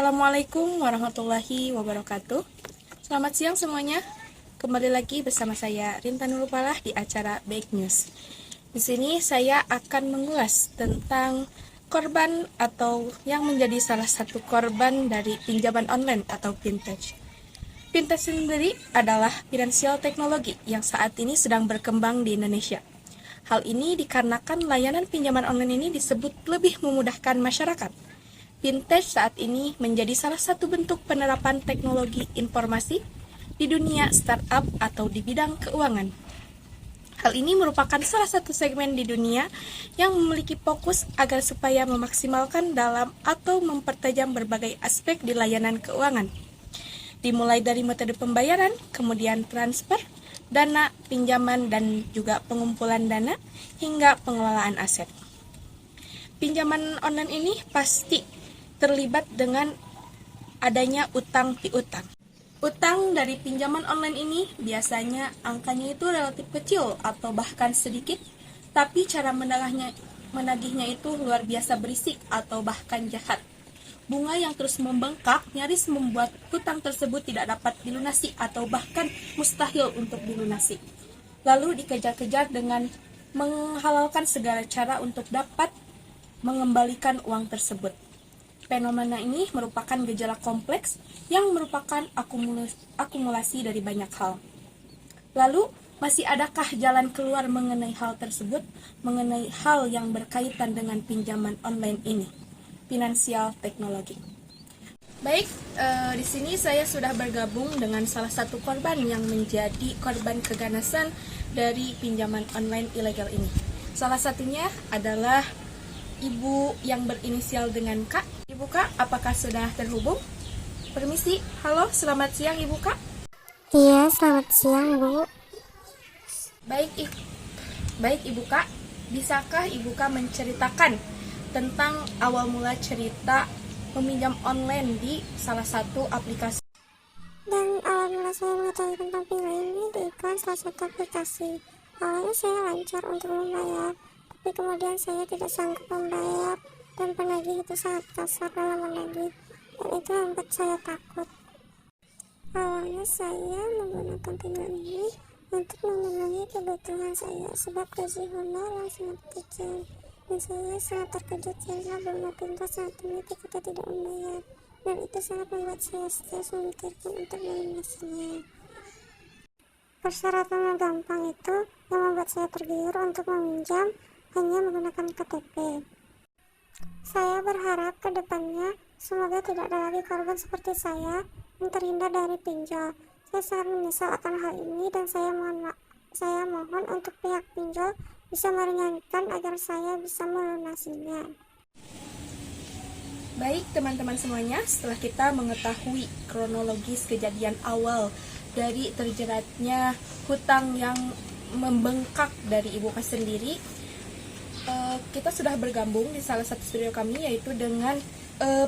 Assalamualaikum warahmatullahi wabarakatuh. Selamat siang semuanya. Kembali lagi bersama saya Rinta Nurupalah di acara Baik News. Di sini saya akan mengulas tentang korban atau yang menjadi salah satu korban dari pinjaman online atau fintech. Fintech sendiri adalah finansial teknologi yang saat ini sedang berkembang di Indonesia. Hal ini dikarenakan layanan pinjaman online ini disebut lebih memudahkan masyarakat. Fintech saat ini menjadi salah satu bentuk penerapan teknologi informasi di dunia startup atau di bidang keuangan. Hal ini merupakan salah satu segmen di dunia yang memiliki fokus agar supaya memaksimalkan dalam atau mempertajam berbagai aspek di layanan keuangan. Dimulai dari metode pembayaran, kemudian transfer, dana, pinjaman, dan juga pengumpulan dana, hingga pengelolaan aset. Pinjaman online ini pasti terlibat dengan adanya utang piutang. Utang dari pinjaman online ini biasanya angkanya itu relatif kecil atau bahkan sedikit, tapi cara menagihnya itu luar biasa berisik atau bahkan jahat. Bunga yang terus membengkak nyaris membuat hutang tersebut tidak dapat dilunasi atau bahkan mustahil untuk dilunasi. Lalu dikejar-kejar dengan menghalalkan segala cara untuk dapat mengembalikan uang tersebut. Fenomena ini merupakan gejala kompleks yang merupakan akumulasi dari banyak hal. Lalu, masih adakah jalan keluar mengenai hal tersebut, mengenai hal yang berkaitan dengan pinjaman online ini? Finansial teknologi. Baik, di sini saya sudah bergabung dengan salah satu korban yang menjadi korban keganasan dari pinjaman online ilegal ini. Salah satunya adalah Ibu yang berinisial dengan Kak. Ibu Kak, apakah sudah terhubung? Permisi, halo, selamat siang Ibu Kak. Iya, selamat siang Bu. Baik Ibu Kak, bisakah Ibu Kak menceritakan tentang awal mula cerita meminjam online di salah satu aplikasi? Dan awal mula saya mengetahui tentang pinjaman ini di iklan salah satu aplikasi. Awalnya saya lancar untuk membayar, tapi kemudian saya tidak sanggup membayar dan penagih itu sangat kasar dalam menagih, dan itu membuat saya takut. Awalnya saya menggunakan pinjaman ini untuk memenuhi kebutuhan saya sebab gaji honor yang sangat kecil, dan saya sangat terkejut karena bunga pintar sangat tinggi ketika tidak membayar, dan itu sangat membuat saya stres memikirkan untuk melunasinya. Persyaratan yang gampang itu yang membuat saya tergiur untuk meminjam hanya menggunakan KTP. Saya berharap ke depannya semoga tidak ada lagi korban seperti saya yang terhindar dari pinjol. Saya sangat menyesal akan hal ini dan saya mohon untuk pihak pinjol bisa meringankan agar saya bisa melunasinya. Baik teman-teman semuanya, setelah kita mengetahui kronologis kejadian awal dari terjeratnya hutang yang membengkak dari Ibu Kak sendiri, kita sudah bergabung di salah satu studio kami yaitu dengan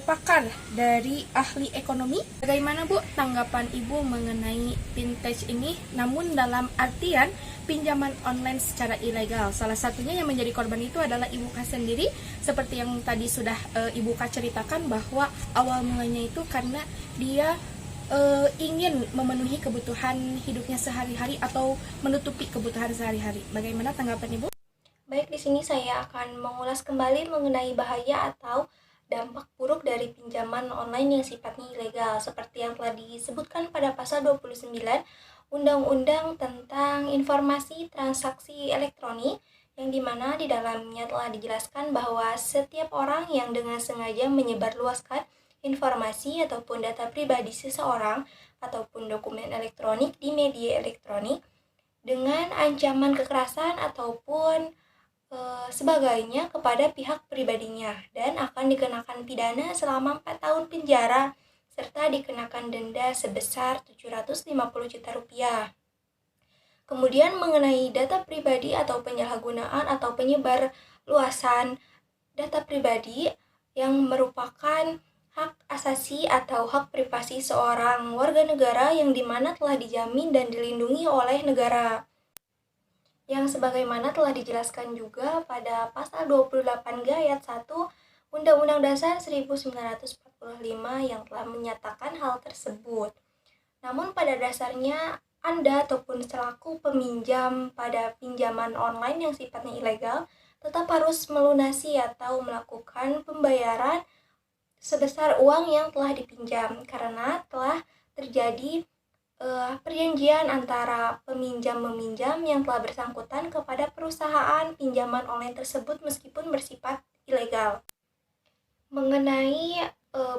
pakar dari ahli ekonomi. Bagaimana Bu tanggapan Ibu mengenai fintech ini, namun dalam artian pinjaman online secara ilegal? Salah satunya yang menjadi korban itu adalah Ibu Kak sendiri, seperti yang tadi sudah Ibu Kak ceritakan bahwa awal mulanya itu karena dia ingin memenuhi kebutuhan hidupnya sehari-hari atau menutupi kebutuhan sehari-hari. Bagaimana tanggapan Ibu? Baik, di sini saya akan mengulas kembali mengenai bahaya atau dampak buruk dari pinjaman online yang sifatnya ilegal, seperti yang telah disebutkan pada pasal 29 Undang-Undang tentang Informasi Transaksi Elektronik, yang dimana di dalamnya telah dijelaskan bahwa setiap orang yang dengan sengaja menyebarluaskan informasi ataupun data pribadi seseorang ataupun dokumen elektronik di media elektronik dengan ancaman kekerasan ataupun sebagainya kepada pihak pribadinya dan akan dikenakan pidana selama 4 tahun penjara serta dikenakan denda sebesar 750 juta rupiah. Kemudian mengenai data pribadi atau penyalahgunaan atau penyebar luasan data pribadi yang merupakan hak asasi atau hak privasi seorang warga negara yang dimana telah dijamin dan dilindungi oleh negara. Yang sebagaimana telah dijelaskan juga pada pasal 28G ayat 1 Undang-Undang Dasar 1945 yang telah menyatakan hal tersebut. Namun pada dasarnya Anda ataupun selaku peminjam pada pinjaman online yang sifatnya ilegal tetap harus melunasi atau melakukan pembayaran sebesar uang yang telah dipinjam karena telah terjadi perjanjian antara peminjam-meminjam yang telah bersangkutan kepada perusahaan pinjaman online tersebut meskipun bersifat ilegal. Mengenai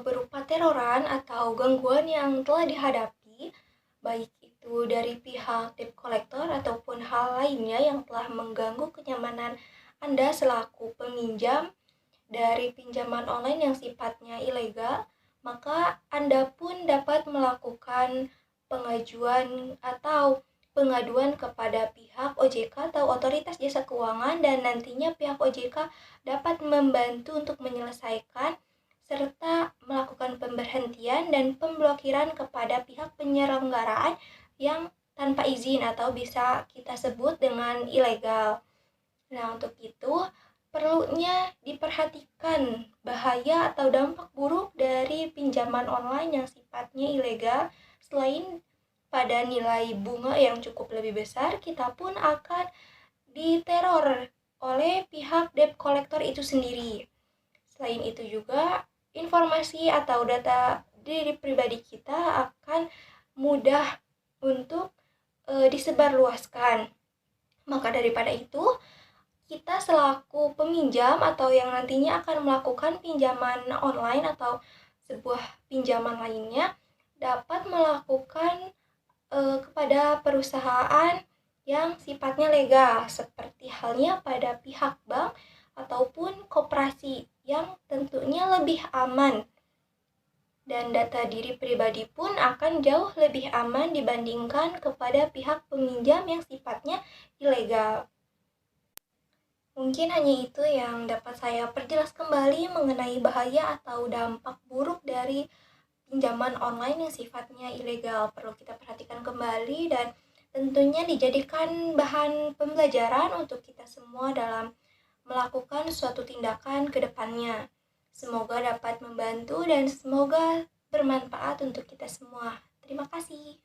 berupa teroran atau gangguan yang telah dihadapi, baik itu dari pihak debt collector ataupun hal lainnya yang telah mengganggu kenyamanan Anda selaku peminjam dari pinjaman online yang sifatnya ilegal, maka Anda pun dapat melakukan pengajuan atau pengaduan kepada pihak OJK atau Otoritas Jasa Keuangan dan nantinya pihak OJK dapat membantu untuk menyelesaikan serta melakukan pemberhentian dan pemblokiran kepada pihak penyelenggaraan yang tanpa izin atau bisa kita sebut dengan ilegal. Nah, untuk itu perlunya diperhatikan bahaya atau dampak buruk dari pinjaman online yang sifatnya ilegal. Selain pada nilai bunga yang cukup lebih besar, kita pun akan diteror oleh pihak debt collector itu sendiri. Selain itu juga, informasi atau data diri pribadi kita akan mudah untuk disebarluaskan. Maka daripada itu, kita selaku peminjam atau yang nantinya akan melakukan pinjaman online atau sebuah pinjaman lainnya dapat melakukan kepada perusahaan yang sifatnya legal seperti halnya pada pihak bank ataupun koperasi yang tentunya lebih aman, dan data diri pribadi pun akan jauh lebih aman dibandingkan kepada pihak peminjam yang sifatnya ilegal. Mungkin hanya itu yang dapat saya perjelas kembali mengenai bahaya atau dampak buruk dari pinjaman online yang sifatnya ilegal. Perlu kita perhatikan kembali dan tentunya dijadikan bahan pembelajaran untuk kita semua dalam melakukan suatu tindakan ke depannya. Semoga dapat membantu dan semoga bermanfaat untuk kita semua. Terima kasih.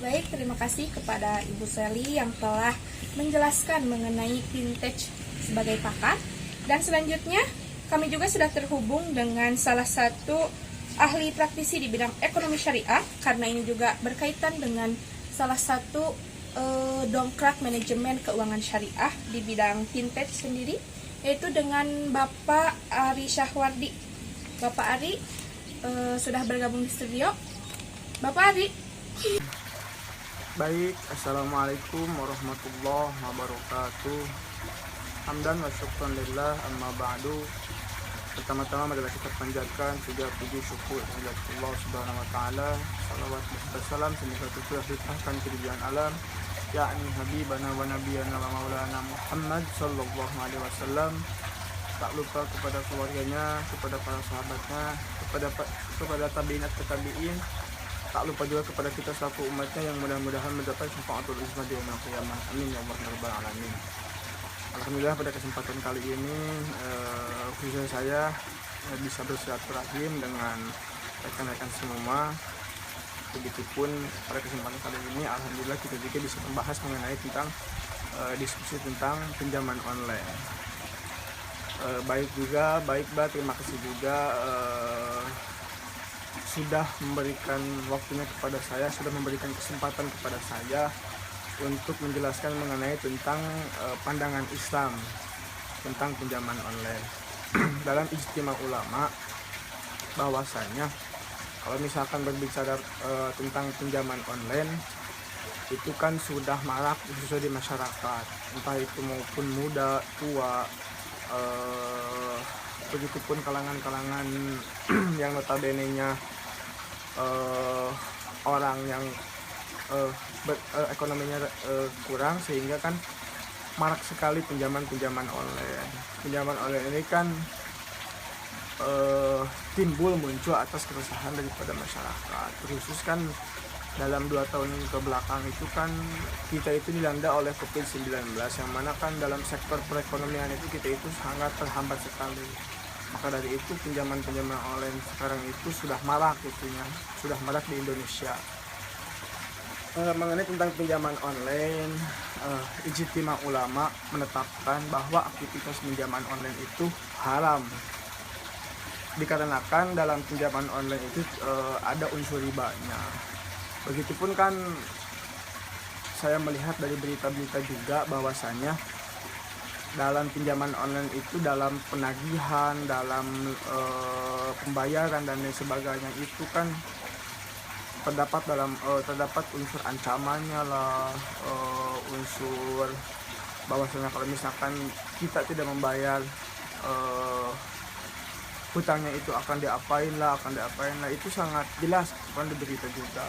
Baik, terima kasih kepada Ibu Sally yang telah menjelaskan mengenai vintage sebagai pakar. Dan selanjutnya, kami juga sudah terhubung dengan salah satu ahli praktisi di bidang ekonomi syariah, karena ini juga berkaitan dengan salah satu dongkrak manajemen keuangan syariah di bidang vintage sendiri, yaitu dengan Bapak Ari Syahwardi. Bapak Ari sudah bergabung di studio. Bapak Ari. Baik, Assalamualaikum warahmatullahi wabarakatuh. Hamdan wa syukran lillah, amma ba'du. Pertama-tama adalah kita panjatkan puja puji syukur kepada Allah Subhanahu wa taala. Salawat dan salam semoga tercurah limpahkan ke dunia alam, yakni habibana wa nabiyana wa maulana Muhammad sallallahu alaihi wasallam. Tak lupa kepada keluarganya, kepada para sahabatnya, kepada tabi'in atau tabi'in. Tak lupa juga kepada kita selaku umatnya yang mudah-mudahan mendapat syafaatul uzma di yaumil qiyamah. Amin ya Allah ya rabbal alamin. Alhamdulillah pada kesempatan kali ini khususnya saya bisa bersilaturahim dengan rekan-rekan semua. Begitupun pada kesempatan kali ini alhamdulillah kita juga bisa membahas mengenai tentang diskusi tentang pinjaman online. Baik Mbak, terima kasih juga sudah memberikan waktunya kepada saya, sudah memberikan kesempatan kepada saya untuk menjelaskan mengenai tentang pandangan Islam tentang pinjaman online. Dalam ijtima ulama bahwasanya kalau misalkan berbicara tentang pinjaman online itu kan sudah marak khususnya di masyarakat, entah itu maupun muda, tua, begitupun kalangan-kalangan yang notabene-nya orang yang ekonominya kurang, sehingga kan marak sekali pinjaman-pinjaman online. Pinjaman online ini kan muncul atas keresahan daripada masyarakat, khusus kan dalam 2 tahun ke belakang itu kan kita itu dilanda oleh COVID-19, yang mana kan dalam sektor perekonomian itu kita itu sangat terhambat sekali. Maka dari itu pinjaman-pinjaman online sekarang itu sudah marak gitunya, sudah marak di Indonesia. Mengenai tentang pinjaman online, ijtima ulama menetapkan bahwa aktivitas pinjaman online itu haram, dikarenakan dalam pinjaman online itu ada unsur ribanya. Begitupun kan saya melihat dari berita-berita juga bahwasanya dalam pinjaman online itu dalam penagihan, dalam pembayaran dan lain sebagainya itu kan terdapat unsur ancamannya lah, unsur bahwasanya kalau misalkan kita tidak membayar hutangnya itu akan diapain lah, itu sangat jelas bukan di berita juga.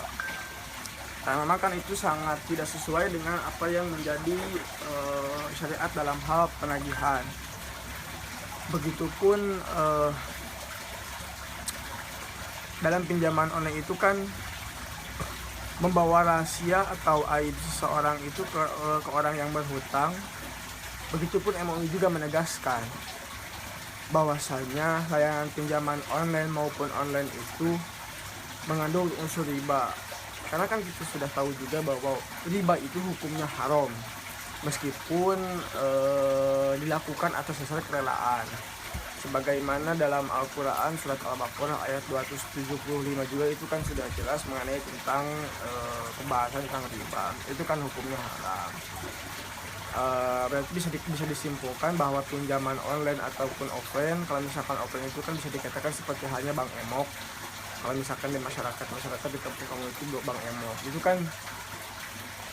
Karena memang kan itu sangat tidak sesuai dengan apa yang menjadi syariat dalam hal penagihan. Begitupun dalam pinjaman online itu kan membawa rahasia atau aib seseorang itu ke orang yang berhutang. Begitupun MUI juga menegaskan bahwasanya layanan pinjaman online maupun online itu mengandung unsur riba. Karena kan kita sudah tahu juga bahwa riba itu hukumnya haram meskipun dilakukan atas dasar kerelaan. Sebagaimana dalam Al-Quran surat Al-Baqarah ayat 275 juga itu kan sudah jelas mengenai tentang pembahasan tentang riba. Itu kan hukumnya haram. Berarti bisa disimpulkan bahwa pinjaman online ataupun offline, kalau misalkan offline itu kan bisa dikatakan seperti halnya bank emok. Kalau misalkan di masyarakat di kampung kamu itu bank emok, itu kan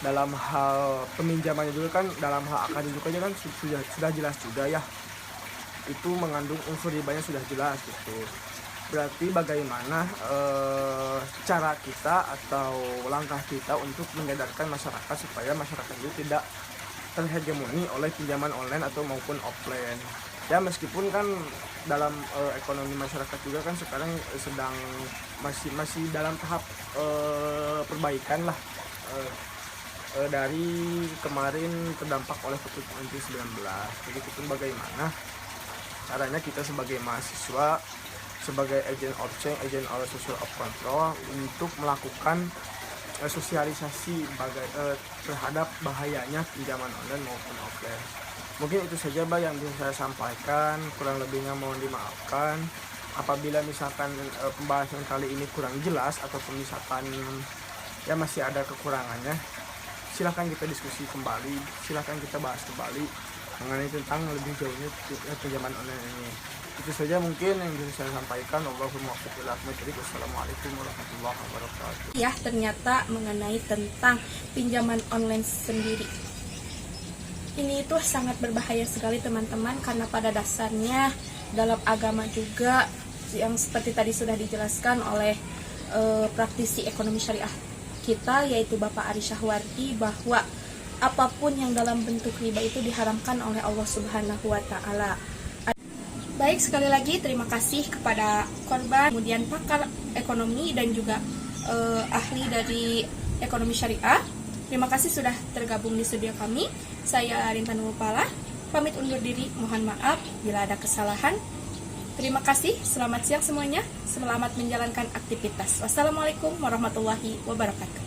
dalam hal peminjamannya juga kan, dalam hal akad juga kan sudah jelas juga ya, itu mengandung unsur ribanya sudah jelas gitu. Berarti bagaimana cara kita atau langkah kita untuk menyadarkan masyarakat supaya masyarakat itu tidak terhegemoni oleh pinjaman online atau maupun offline. Ya meskipun kan dalam ekonomi masyarakat juga kan sekarang sedang masih dalam tahap perbaikan lah, dari kemarin terdampak oleh COVID-19. Begitupun bagaimana caranya kita sebagai mahasiswa, sebagai agent of change, agent of social of control untuk melakukan sosialisasi terhadap bahayanya pinjaman online maupun offline. Mungkin itu saja yang bisa saya sampaikan, kurang lebihnya mohon dimaafkan. Apabila misalkan pembahasan kali ini kurang jelas ataupun misalkan ya masih ada kekurangannya, silahkan kita diskusi kembali, silahkan kita bahas kembali mengenai tentang lebih jauhnya pinjaman online ini. Itu saja mungkin yang bisa saya sampaikan. Wassalamualaikum warahmatullahi wabarakatuh. Ya, ternyata mengenai tentang pinjaman online sendiri, ini itu sangat berbahaya sekali teman-teman, karena pada dasarnya dalam agama juga yang seperti tadi sudah dijelaskan oleh praktisi ekonomi syariah kita, yaitu Bapak Ari Syahwardi, bahwa apapun yang dalam bentuk riba itu diharamkan oleh Allah Subhanahu wa Ta'ala. Baik, sekali lagi terima kasih kepada korban, kemudian pakar ekonomi dan juga ahli dari ekonomi syariah. Terima kasih sudah tergabung di studio kami. Saya Rintan Nurupala, pamit undur diri, mohon maaf bila ada kesalahan. Terima kasih, selamat siang semuanya, selamat menjalankan aktivitas. Wassalamualaikum warahmatullahi wabarakatuh.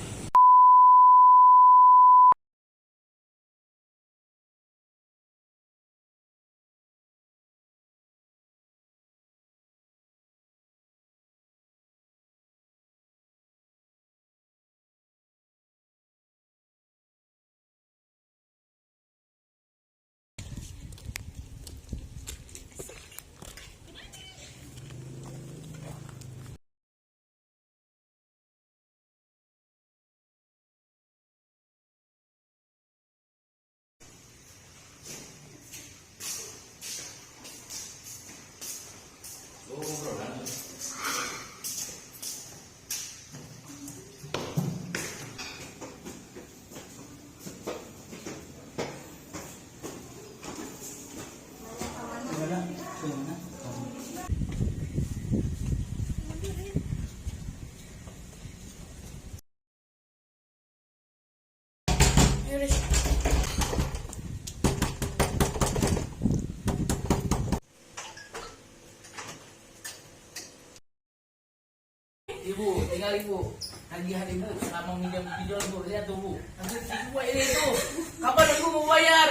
kali Bu. Tagihan Ibu selama minjam pinjol Bu. Lihat tuh Bu. Nanti semua ini tuh. Kapan aku mau bayar?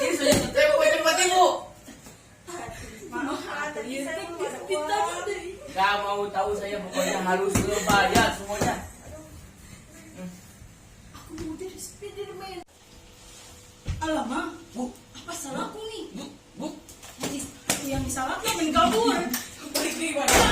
Ini sudah cepat Ibu. Gak mau tahu saya, pokoknya harus bayar semuanya. Aku mau jadi Spiderman. Alamak, Bu, apa salahku nih? Bu, Jadi aku yang disalahkan main kabur. balik nih mana?